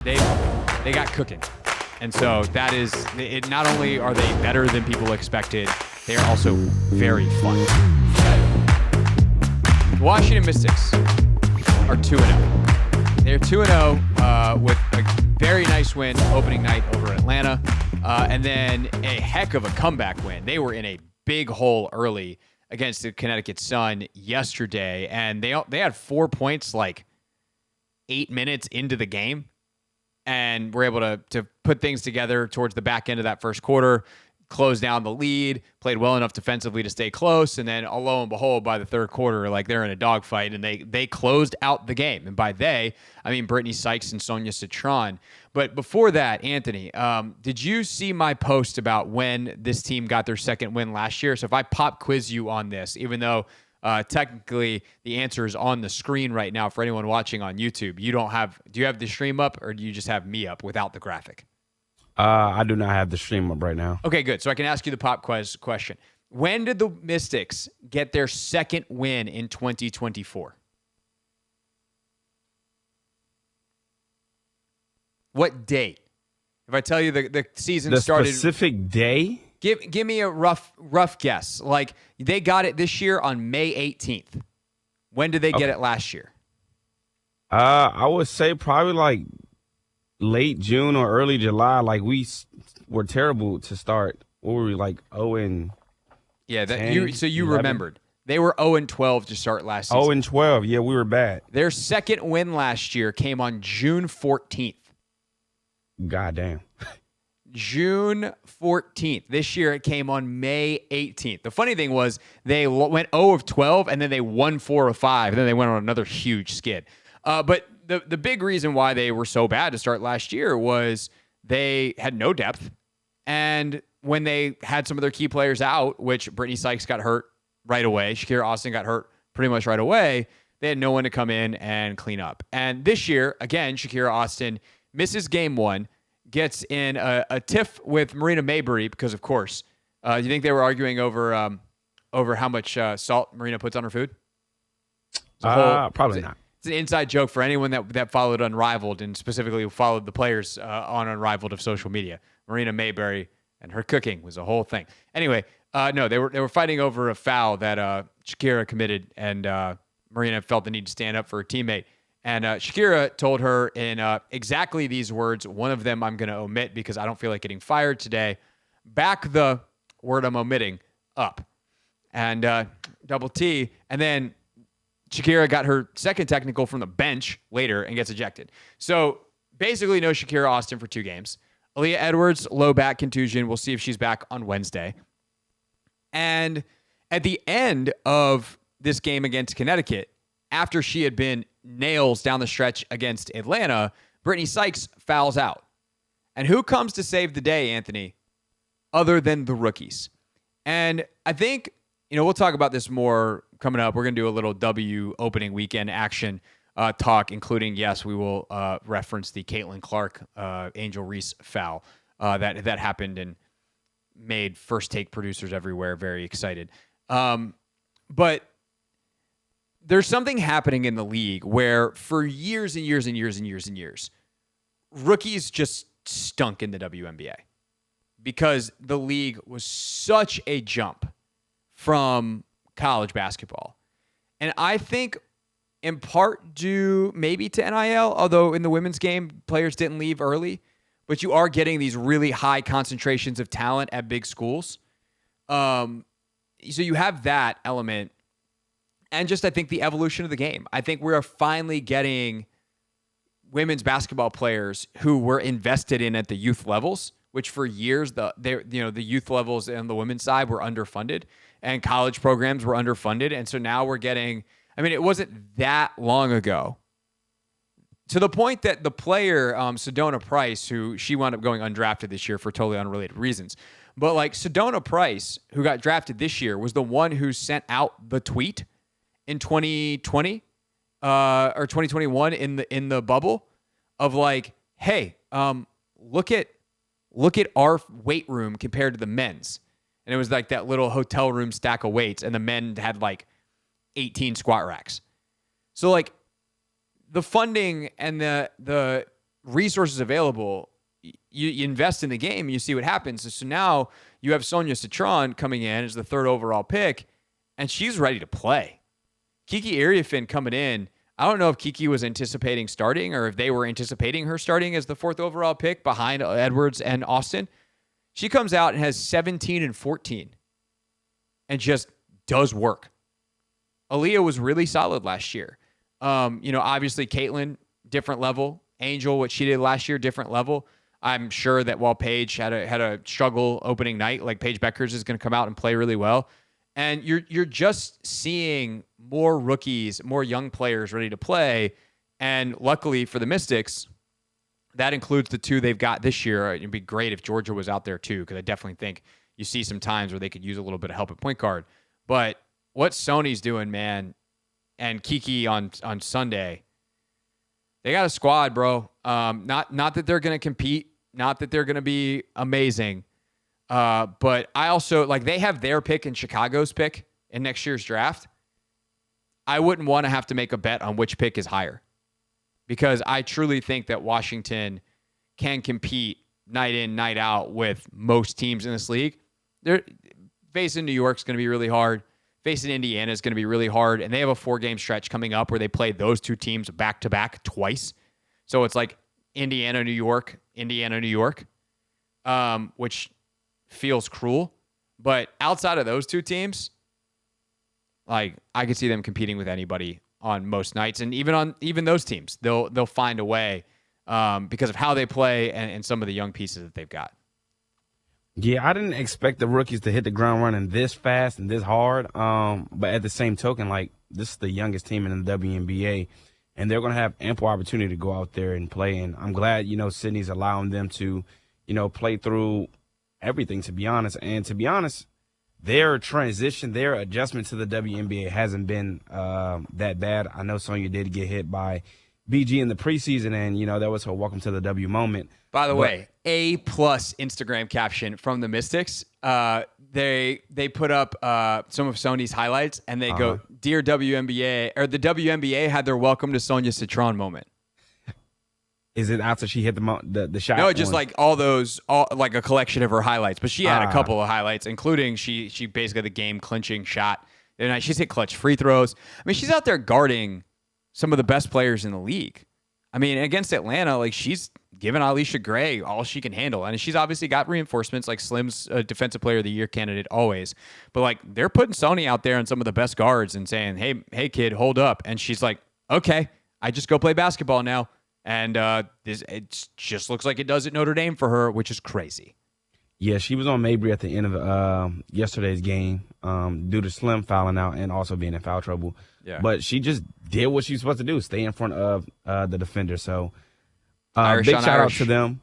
They got cooking. And so that is it. Not only are they better than people expected, they are also very fun. The Washington Mystics are 2-0. They're 2-0 with a very nice win opening night over Atlanta, and then a heck of a comeback win. They were in a big hole early against the Connecticut Sun yesterday, and they had 4 points like 8 minutes into the game, and were able to put things together towards the back end of that first quarter, close down the lead, played well enough defensively to stay close, and then lo and behold, by the third quarter, like they're in a dogfight, and they closed out the game. And by they, I mean Brittany Sykes and Sonia Citron. But before that, Anthony, did you see my post about when this team got their second win last year? So if I pop quiz you on this, even though technically the answer is on the screen right now for anyone watching on YouTube, do you have the stream up, or do you just have me up without the graphic? I do not have the stream up right now. Okay, good. So I can ask you the pop quiz question. When did the Mystics get their second win in 2024? What date? If I tell you the season started... The specific day? Give me a rough guess. Like, they got it this year on May 18th. When did they get it last year? I would say probably like late June or early July. Like, we were terrible to start. What were we, like 0-10? Yeah, you 11? Remembered. They were 0-12 to start last season. 0-12. Yeah, we were bad. Their second win last year came on June 14th. Goddamn. June 14th. This year it came on May 18th. The funny thing was they went 0-12 and then they won 4-5, and then they went on another huge skid. But the big reason why they were so bad to start last year was they had no depth. And when they had some of their key players out, which Brittany Sykes got hurt right away, Shakira Austin got hurt pretty much right away, they had no one to come in and clean up. And this year, again, Shakira Austin misses game one, gets in a tiff with Marina Mayberry because, of course, you think they were arguing over how much salt Marina puts on her food? Probably not. It's an inside joke for anyone that followed Unrivaled, and specifically followed the players on Unrivaled of social media. Marina Mayberry and her cooking was a whole thing. Anyway, no, they were fighting over a foul that Shakira committed, and Marina felt the need to stand up for her teammate. And Shakira told her in exactly these words. One of them I'm going to omit because I don't feel like getting fired today. Back the word I'm omitting up. And double T. And then Shakira got her second technical from the bench later and gets ejected. So basically no Shakira Austin for 2 games. Aaliyah Edwards, low back contusion. We'll see if she's back on Wednesday. And at the end of this game against Connecticut, after she had been nails down the stretch against Atlanta, Brittany Sykes fouls out. And who comes to save the day, Anthony, other than the rookies? And I think, we'll talk about this more coming up. We're going to do a little W opening weekend action talk, including, yes, we will reference the Caitlin Clark, Angel Reese foul that happened and made First Take producers everywhere very excited. But there's something happening in the league where for years and years and years and years and years, rookies just stunk in the WNBA because the league was such a jump from college basketball. And I think in part due maybe to NIL, although in the women's game, players didn't leave early, but you are getting these really high concentrations of talent at big schools. So you have that element. And just, I think, the evolution of the game. I think we're finally getting women's basketball players who were invested in at the youth levels, which for years the youth levels on the women's side were underfunded and college programs were underfunded. And so now we're getting, it wasn't that long ago, to the point that the player, Sedona Price, who she wound up going undrafted this year for totally unrelated reasons. But like Sedona Price, who got drafted this year, was the one who sent out the tweet in 2020 or 2021 in the bubble of like, hey, look at our weight room compared to the men's. And it was like that little hotel room stack of weights, and the men had like 18 squat racks. So like the funding and the resources available, you invest in the game and you see what happens. So now you have Sonia Citron coming in as the 3rd overall pick, and she's ready to play. Kiki Iriafen coming in. I don't know if Kiki was anticipating starting or if they were anticipating her starting as the 4th overall pick behind Edwards and Austin. She comes out and has 17 and 14 and just does work. Aaliyah was really solid last year. Obviously Caitlin, different level. Angel, what she did last year, different level. I'm sure that while Paige had a struggle opening night, like Paige Beckers is going to come out and play really well. And you're just seeing more rookies, more young players ready to play. And luckily for the Mystics, that includes the 2 they've got this year. It'd be great if Georgia was out there too, because I definitely think you see some times where they could use a little bit of help at point guard. But what Sony's doing, man, and Kiki on Sunday, they got a squad, bro. Not that they're going to compete, not that they're going to be amazing, but I also, like, they have their pick and Chicago's pick in next year's draft. I wouldn't want to have to make a bet on which pick is higher, because I truly think that Washington can compete night in, night out with most teams in this league. They're facing New York's going to be really hard. Facing Indiana is going to be really hard, and they have a 4-game stretch coming up where they play those 2 teams back-to-back twice. So it's like Indiana, New York, which feels cruel. But outside of those 2 teams, like, I could see them competing with anybody on most nights, and even those teams, they'll find a way because of how they play and some of the young pieces that they've got. Yeah, I didn't expect the rookies to hit the ground running this fast and this hard. But at the same token, like, this is the youngest team in the WNBA, and they're going to have ample opportunity to go out there and play. And I'm glad, Sydney's allowing them to, play through everything, to be honest. And to be honest, their transition, their adjustment to the WNBA hasn't been that bad. I know Sonia did get hit by BG in the preseason, and, that was her welcome to the W moment. By the way, A+ Instagram caption from the Mystics. They put up some of Sony's highlights, and they go, "Dear WNBA," or the WNBA had their welcome to Sonia Citron moment. Is it after she hit the shot? No, just like all like a collection of her highlights. But she had a couple of highlights, including she basically the game clinching shot. And she's hit clutch free throws. I mean, she's out there guarding some of the best players in the league. I mean, against Atlanta, like, she's given Alicia Gray all she can handle. And she's obviously got reinforcements, like Slim's a Defensive Player of the Year candidate always. But, like, they're putting Sony out there on some of the best guards and saying, hey, kid, hold up. And she's like, okay, I just go play basketball now. And it just looks like it does at Notre Dame for her, which is crazy. Yeah, she was on Mabry at the end of yesterday's game due to Slim fouling out and also being in foul trouble. Yeah. But she just did what she was supposed to do, stay in front of the defender. So big shout out to them.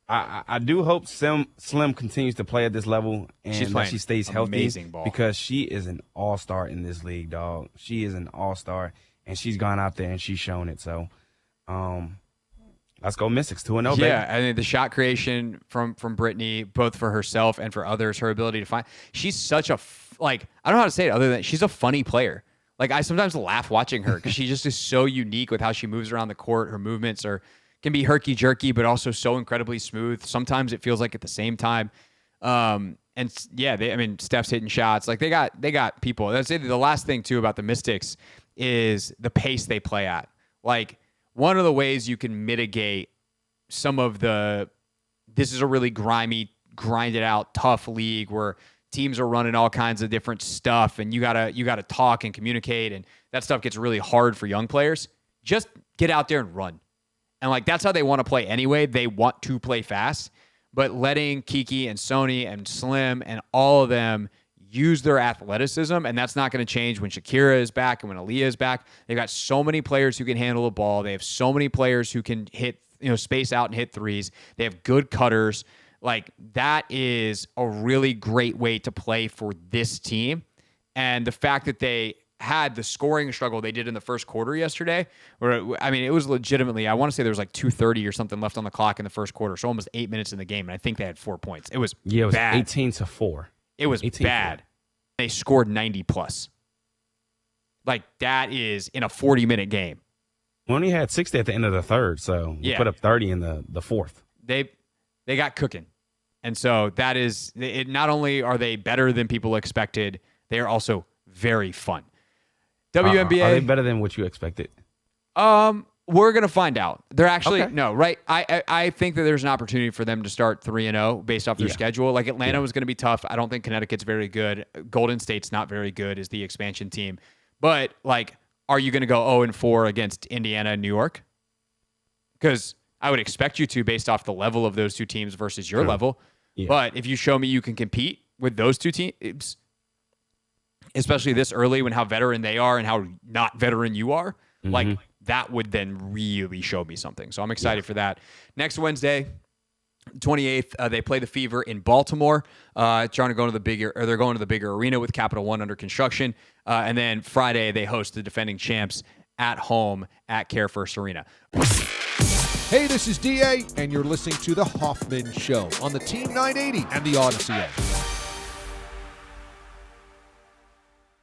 I do hope Slim continues to play at this level and that she stays healthy. Amazing ball. Because she is an all-star in this league, dog. She is an all-star, and she's gone out there and she's shown it. So let's go Mystics 2-0, baby. Yeah, I mean, the shot creation from Brittany, both for herself and for others, her ability to find. She's such a, I don't know how to say it other than she's a funny player. Like, I sometimes laugh watching her because she just is so unique with how she moves around the court. Her movements can be herky-jerky, but also so incredibly smooth. Sometimes it feels like at the same time. And yeah, Steph's hitting shots. Like, they got people. That's it. The last thing too about the Mystics is the pace they play at. Like, one of the ways you can mitigate some of this is a really grimy, grinded out, tough league where teams are running all kinds of different stuff, and you gotta talk and communicate, and that stuff gets really hard for young players. Just get out there and run. And, like, that's how they want to play anyway. They want to play fast, but letting Kiki and Sony and Slim and all of them use their athleticism, and that's not going to change when Shakira is back and when Aaliyah is back. They've got so many players who can handle the ball. They have so many players who can hit, space out and hit threes. They have good cutters. Like, that is a really great way to play for this team. And the fact that they had the scoring struggle they did in the first quarter yesterday, where, it was legitimately, I want to say there was like 2:30 or something left on the clock in the first quarter, so almost 8 minutes in the game, and I think they had 4 points. It was bad. 18-4. It was bad. They scored 90 plus. Like, that is in a 40-minute game. We only had 60 at the end of the third, so we put up 30 in the fourth. They got cooking. And so that is it. Not only are they better than people expected, they are also very fun. WNBA. Are they better than what you expected? We're going to find out. They're actually, Okay. no, right? I think that there's an opportunity for them to start 3-0 based off their schedule. Like Atlanta was going to be tough. I don't think Connecticut's very good. Golden State's not very good as the expansion team. But, like, are you going to go 0-4 against Indiana and New York? Because I would expect you to based off the level of those two teams versus your level. Yeah. But if you show me you can compete with those two teams, especially this early when how veteran they are and how not veteran you are, like, that would then really show me something. So I'm excited for that. Next Wednesday, 28th, they play the Fever in Baltimore. Trying to go to they're going to the bigger arena with Capital One under construction. And then Friday, they host the defending champs at home at Care First Arena. Hey, this is DA, and you're listening to The Hoffman Show on the Team 980 and the Odyssey app.